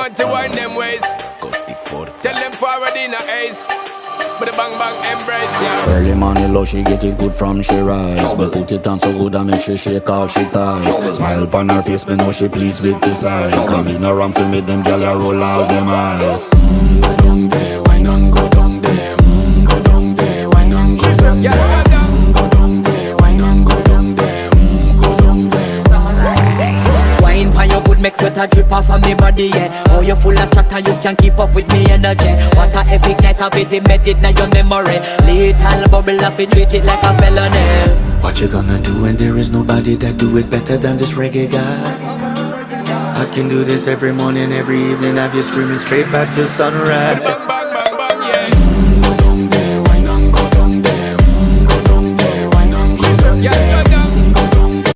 want to wind them ways. Tell them forward in a ace. But the bang bang embrace, yeah. Early morning love, she get it good from she rise. But put it on so good I make she shake all she ties. Smile upon her face, me know she pleased with this eyes. Come in around to make them gyal a roll out them eyes. Go down there, wine and go down there. Go down there, wine and go down there. Go down there, wine and go down there. Go down there. Wine for your good make sweat a drip off of me body, yeah. Oh, you full of chatter, you can keep up with me energy. What a epic night of it, embedded in your memory. Little bubble of it, treat it like a felony. What you gonna do when there is nobody that do it better than this reggae guy? I can do this every morning, every evening, have you screaming straight back to sunrise.